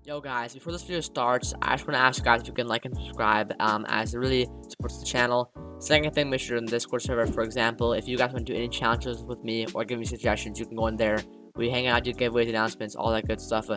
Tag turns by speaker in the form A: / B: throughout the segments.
A: Yo guys, before this video starts, I just want to ask you guys if you can like and subscribe as it really supports the channel. Second thing, make sure you're in the Discord server. For example, if you guys want to do any challenges with me or give me suggestions, you can go in there. We hang out, do giveaways, announcements, all that good stuff.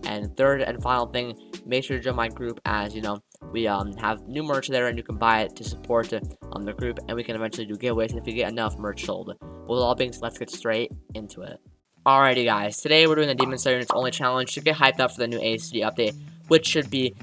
A: And third and final thing, make sure to join my group as you know we have new merch there and you can buy it to support the group, and we can eventually do giveaways if we get enough merch sold. With all being said, let's get straight into it. Alrighty guys, today we're doing the Demon Slayer Units Only Challenge to get hyped up for the new ASTD update, which should be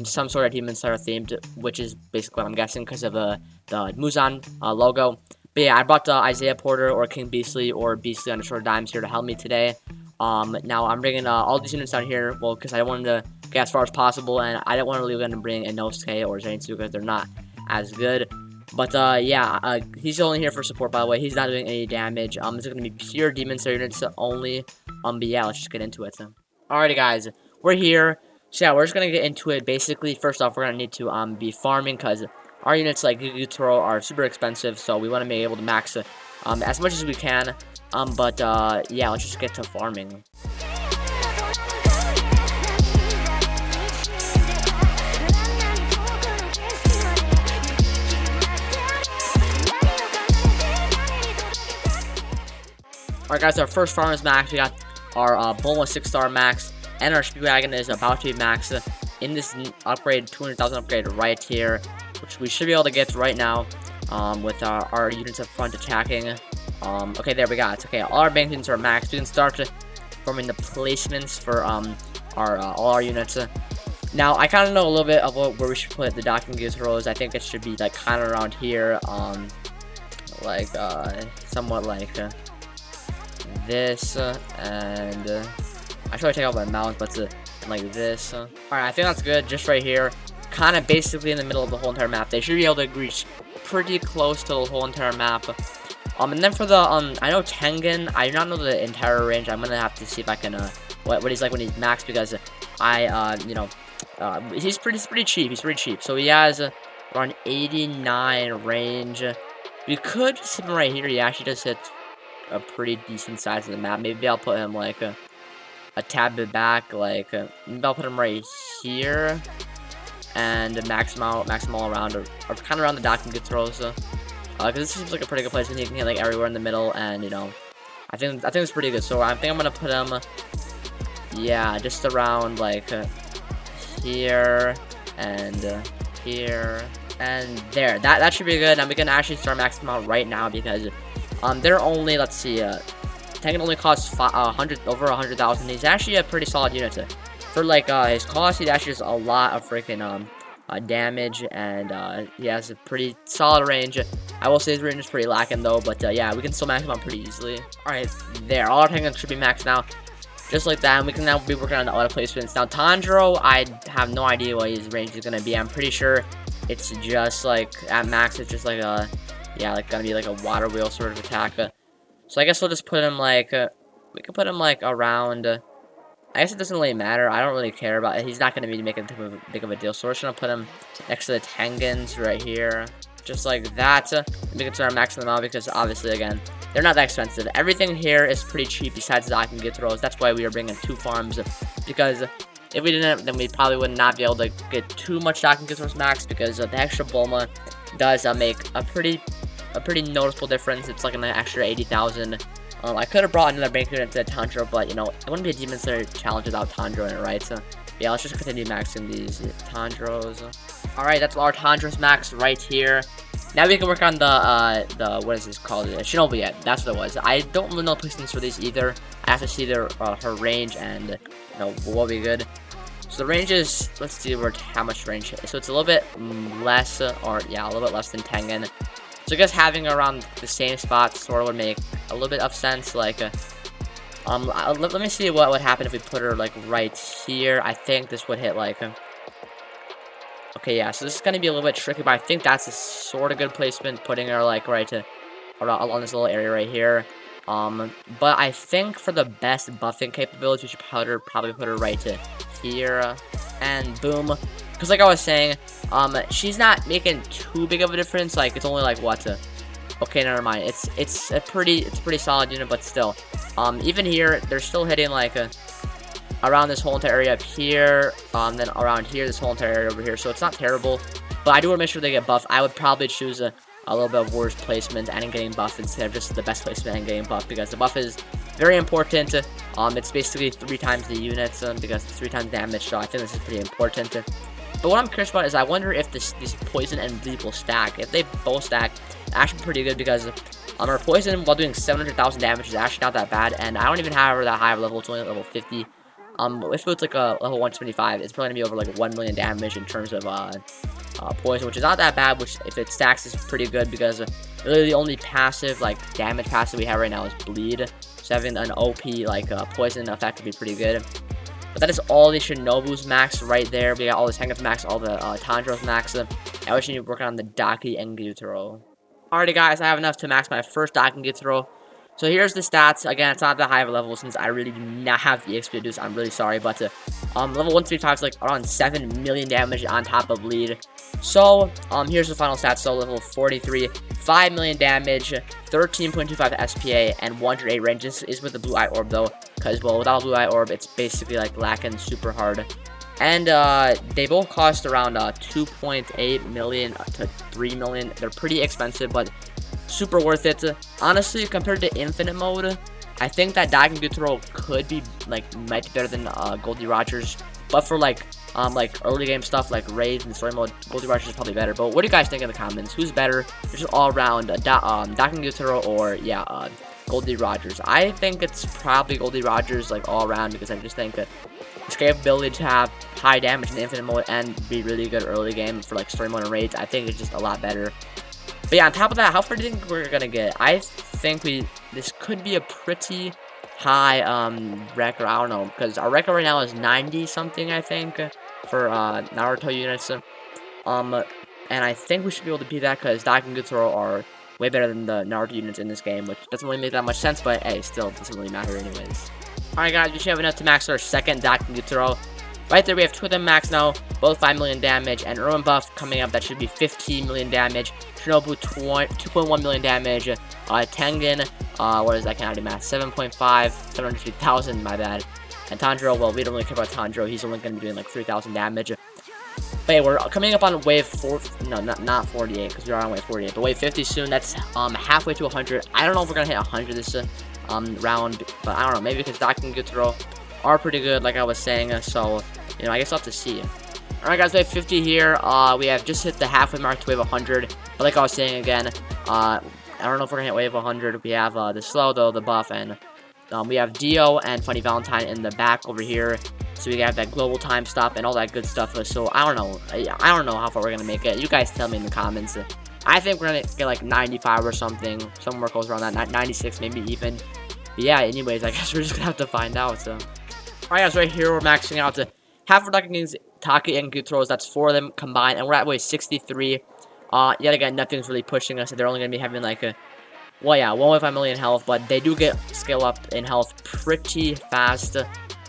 A: some sort of Demon Slayer themed, which is basically what I'm guessing because of the Muzan logo. But yeah, I brought Isaiah Porter or King Beastly or Beastly _ Dimes here to help me today. Now I'm bringing all these units down here, well, because I wanted to get as far as possible, and I didn't want to leave them and bring Inosuke or Zenitsu because they're not as good. But yeah, he's only here for support, by the way. He's not doing any damage. This is gonna be pure Demon Slayer units only. But yeah, let's just get into it. Alrighty, guys, we're here. So yeah, we're just gonna get into it. Basically, first off, we're gonna need to be farming because our units like Gugutoro are super expensive. So we want to be able to max as much as we can. But yeah, let's just get to farming. Alright guys, our first farm is max. We got our Bulma 6-star max, and our Speedwagon is about to be max in this upgrade, 200,000 upgrade right here, which we should be able to get right now with our units up front attacking. Okay, there we go. It's okay. All our bank units are maxed. We can start forming the placements for all our units. Now, I kind of know a little bit of where we should put the docking gears rows. I think it should be like kind of around here, like somewhat like this, and I should take out my mouse, but like this. Alright, I think that's good. Just right here, kind of basically in the middle of the whole entire map. They should be able to reach pretty close to the whole entire map. And then for the I know Tengen, I do not know the entire range. I'm gonna have to see if I can what he's like when he's maxed, because you know, he's pretty cheap. He's pretty cheap. So he has around 89 range. We could just hit him right here. He actually just hits a pretty decent size of the map. Maybe I'll put him like a tad bit back, like maybe I'll put him right here and max him all around, or kind of around the docking good throws, because this seems like a pretty good place, and he can hit like everywhere in the middle, and you know, I think it's pretty good. So I think I'm gonna put him, yeah, just around like here and here and there. That should be good, and we can actually start maxing him out right now because they're only, let's see, Tengen only costs over 100,000. He's actually a pretty solid unit. For like his cost, he actually does a lot of freaking damage, and he has a pretty solid range. I will say his range is pretty lacking though, but yeah, we can still max him out pretty easily. Alright, there, all our Tengen should be maxed now. Just like that, and we can now be working on the auto placements. Now Tanjiro, I have no idea what his range is gonna be. I'm pretty sure it's just like, at max, it's just like a, yeah, like gonna be like a water wheel sort of attack. So I guess we'll just put him like, we can put him like around, I guess it doesn't really matter. I don't really care about it. He's not gonna be making too big of a deal. So we're just gonna put him next to the Tengens right here. Just like that. We can start maxing them out because obviously, again, they're not that expensive. Everything here is pretty cheap besides the docking get throws. That's why we are bringing 2 farms, because if we didn't, then we probably would not be able to get too much docking get throws max, because the extra Bulma does make a pretty noticeable difference. It's like an extra 80,000. I could have brought another bank unit to Tanjiro, but you know, it wouldn't be a Demon Slayer challenge without Tanjiro in it, right? So yeah, let's just continue maxing these Tanjiros. Alright, that's our Tanjiros max right here. Now we can work on the what is this called? Shinobi yet. That's what it was. I don't really know the placements for these either. I have to see their her range, and you know, what will be good. So the range is, let's see how much range. So it's a little bit less, or yeah, a little bit less than Tengen. So I guess having around the same spot sort of would make a little bit of sense. Like, let me see what would happen if we put her like right here. I think this would hit like. Okay, yeah. So this is gonna be a little bit tricky, but I think that's a sort of good placement, putting her like right along this little area right here. But I think for the best buffing capabilities, we should probably put her right to here, and boom. Because like I was saying, she's not making too big of a difference. Like, it's only like what? Okay, never mind. It's a pretty solid unit, but still, even here they're still hitting like around this whole entire area up here, then around here, this whole entire area over here. So it's not terrible, but I do want to make sure they get buffed. I would probably choose a little bit of worse placement and getting buffed instead of just the best placement and getting buffed, because the buff is very important. It's basically 3 times the units because it's 3 times damage, so I think this is pretty important. But what I'm curious about is I wonder if these poison and bleed will stack. If they both stack, it's actually pretty good, because our poison while doing 700,000 damage is actually not that bad, and I don't even have her that high of level. It's only level 50. If it's like a level 175, it's probably gonna be over like 1 million damage in terms of poison, which is not that bad. Which, if it stacks, is pretty good, because really the only passive, like damage passive we have right now is bleed. So having an OP like poison effect would be pretty good. But that is all the Shinobu's max right there. We got all the Tengen's max, all the Tanjiro's max. I wish you need to work on the Daki and Gyutaro. Alrighty guys, I have enough to max my first Daki and Gyutaro. So here's the stats. Again, it's not that high of a level since I really do not have the XP to do this. I'm really sorry, but level 135 is like around 7 million damage on top of lead. So here's the final stats. So level 43, 5 million damage, 13.25 SPA, and 108 range. This is with the blue eye orb though, because well, without a blue eye orb, it's basically like lacking super hard. And they both cost around 2.8 million to 3 million. They're pretty expensive, but super worth it. Honestly, compared to infinite mode, I think that Daki and Gyutaro could be might be better than Goldie Rogers. But for like early game stuff like raids and story mode, Goldie Rogers is probably better. But what do you guys think in the comments? Who's better? Just all around Daki and Gyutaro, or yeah, Goldie Rogers? I think it's probably Goldie Rogers, like all around, because I just think that its capability to have high damage in infinite mode and be really good early game for like story mode and raids, I think it's just a lot better. But yeah, on top of that, how far do you think we're gonna get? I think this could be a pretty high record. I don't know, because our record right now is 90 something, I think, for Naruto units. And I think we should be able to beat that, because Daki and Gyutaro are way better than the Naruto units in this game, which doesn't really make that much sense, but hey, still doesn't really matter anyways. Alright guys, we should have enough to max our second Daki and Gyutaro. Right there, we have 2 of them max now, both 5 million damage, and Irwin buff coming up, that should be 15 million damage. Shinobu, 2.1 million damage. Tengen, what is that, I can't do math, 7.5, 750,000, my bad. And Tanjiro, well, we don't really care about Tanjiro, he's only going to be doing like 3,000 damage. But yeah, we're coming up on wave 4, no, not 48, because we are on wave 48, but wave 50 soon. That's halfway to 100. I don't know if we're going to hit 100 this round, but I don't know, maybe because Daki and Gyutaro are pretty good, like I was saying, so, you know, I guess I'll have to see. Alright guys, we have 50 here. We have just hit the halfway mark to wave 100, but like I was saying again, I don't know if we're gonna hit wave 100. We have the slow though, the buff, and we have Dio and Funny Valentine in the back over here, so we have that global time stop and all that good stuff. So I don't know, I don't know how far we're gonna make it. You guys tell me in the comments. I think we're gonna get like 95 or something, somewhere close around that, 96 maybe even. But yeah, anyways, I guess we're just gonna have to find out. So alright guys, right here we're maxing out to half of Daki and Gyutaros. That's 4 of them combined, and we're at wave 63. Yet again, nothing's really pushing us. They're only gonna be having like a, well, yeah, 1.5 million health, but they do get scale up in health pretty fast.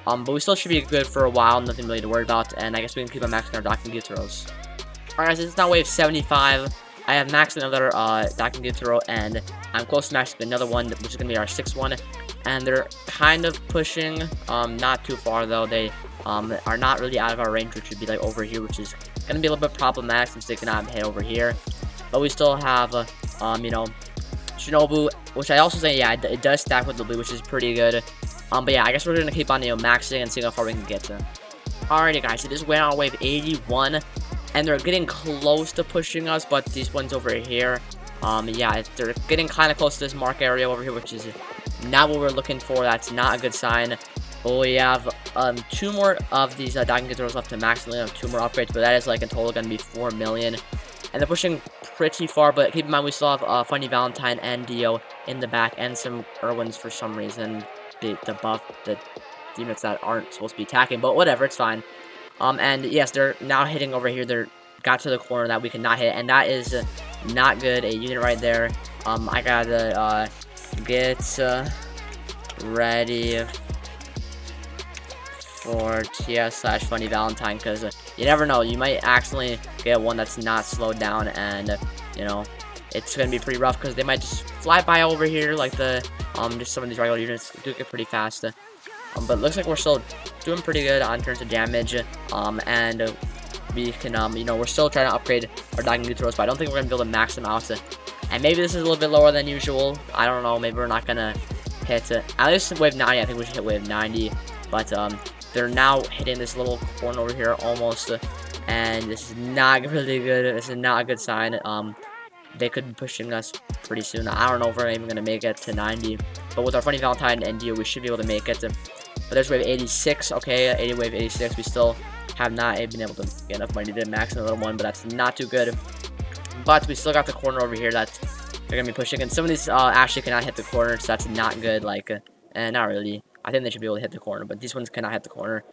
A: But we still should be good for a while. Nothing really to worry about, and I guess we can keep on maxing our Daki and Gyutaros. Alright guys, it's now wave 75. I have maxed another Daki and Gyutaro, and I'm close to maxing another one, which is gonna be our 6th one. And they're kind of pushing, not too far though. They are not really out of our range, which would be like over here, which is gonna be a little bit problematic since they cannot hit over here. But we still have, you know, Shinobu, which I also say, yeah, it does stack with the blue, which is pretty good. But yeah, I guess we're gonna keep on, you know, maxing and seeing how far we can get to. Alrighty guys, so this went on wave 81, and they're getting close to pushing us, but these ones over here, yeah, they're getting kind of close to this mark area over here, which is not what we're looking for. That's not a good sign. But we have 2 more of these Daki and Gyutaros left to max, and we have 2 more upgrades, but that is like in total going to be 4 million. And they're pushing pretty far, but keep in mind we still have Funny Valentine and Dio in the back, and some Irwins for some reason. The buff the units that aren't supposed to be attacking, but whatever, it's fine. And yes, they're now hitting over here. They're got to the corner that we cannot hit, and that is not good. A unit right there. I gotta get ready for TS/Funny Valentine, because you never know, you might accidentally get one that's not slowed down, and you know, it's gonna be pretty rough, because they might just fly by over here like the just some of these regular units do get pretty fast. But it looks like we're still doing pretty good on terms of damage. And we can, you know, we're still trying to upgrade our Dragon Throws, but I don't think we're gonna be able to max them out. And maybe this is a little bit lower than usual. I don't know. Maybe we're not gonna hit at least wave 90. I think we should hit wave 90. But they're now hitting this little corner over here almost, and this is not really good. This is not a good sign. They could be pushing us pretty soon. I don't know if we're even gonna make it to 90, but with our Funny Valentine and Dio, we should be able to make it. But there's wave 86. Okay, wave 86. We still have not been able to get enough money to max in the little one, but that's not too good. But we still got the corner over here that they're gonna be pushing, and some of these actually cannot hit the corner, so that's not good. Like, not really. I think they should be able to hit the corner, but these ones cannot hit the corner.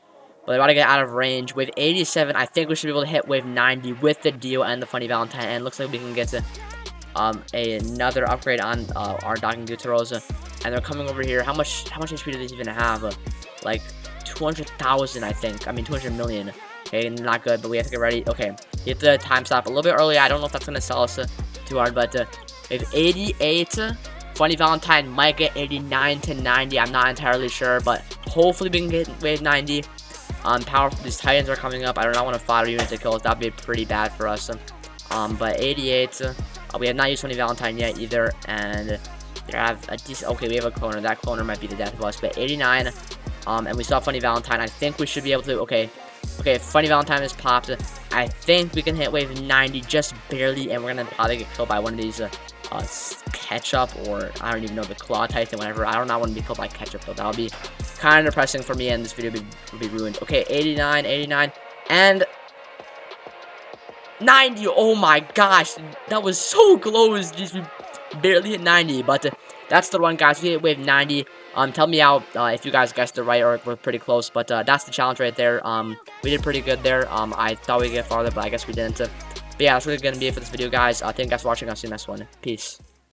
A: But they're about to get out of range. Wave 87, I think we should be able to hit wave 90 with the Dio and the Funny Valentine, and it looks like we can get to another upgrade on our Docking Guteros. And they're coming over here. How much HP do these even have? Like 200,000, I think. I mean 200 million. Okay, not good, but we have to get ready. Okay, you have to time stop a little bit early. I don't know if that's gonna sell us too hard, but if 88, Funny Valentine might get 89 to 90. I'm not entirely sure, but hopefully we can get wave 90. Powerful. These Titans are coming up. I do not want to fodder units to kill us. That'd be pretty bad for us. But 88. We have not used Funny Valentine yet either, and they have a decent. Okay, we have a cloner. That cloner might be the death of us. But 89. And we saw Funny Valentine. I think we should be able to. Okay, if Funny Valentine is popped, I think we can hit wave 90 just barely, and we're gonna probably get killed by one of these ketchup, or I don't even know, the claw titan, whatever. I don't want to be killed by ketchup though. That would be kind of depressing for me, and this video would be ruined. Okay, 89, and 90. Oh my gosh, that was so close. Just barely hit 90, but that's the one, guys. We hit wave 90. Tell me out if you guys guessed it right or we're pretty close, but that's the challenge right there. We did pretty good there. I thought we'd get farther, but I guess we didn't. But yeah, that's really gonna be it for this video, guys. Thank you guys for watching. I'll see you next one. Peace.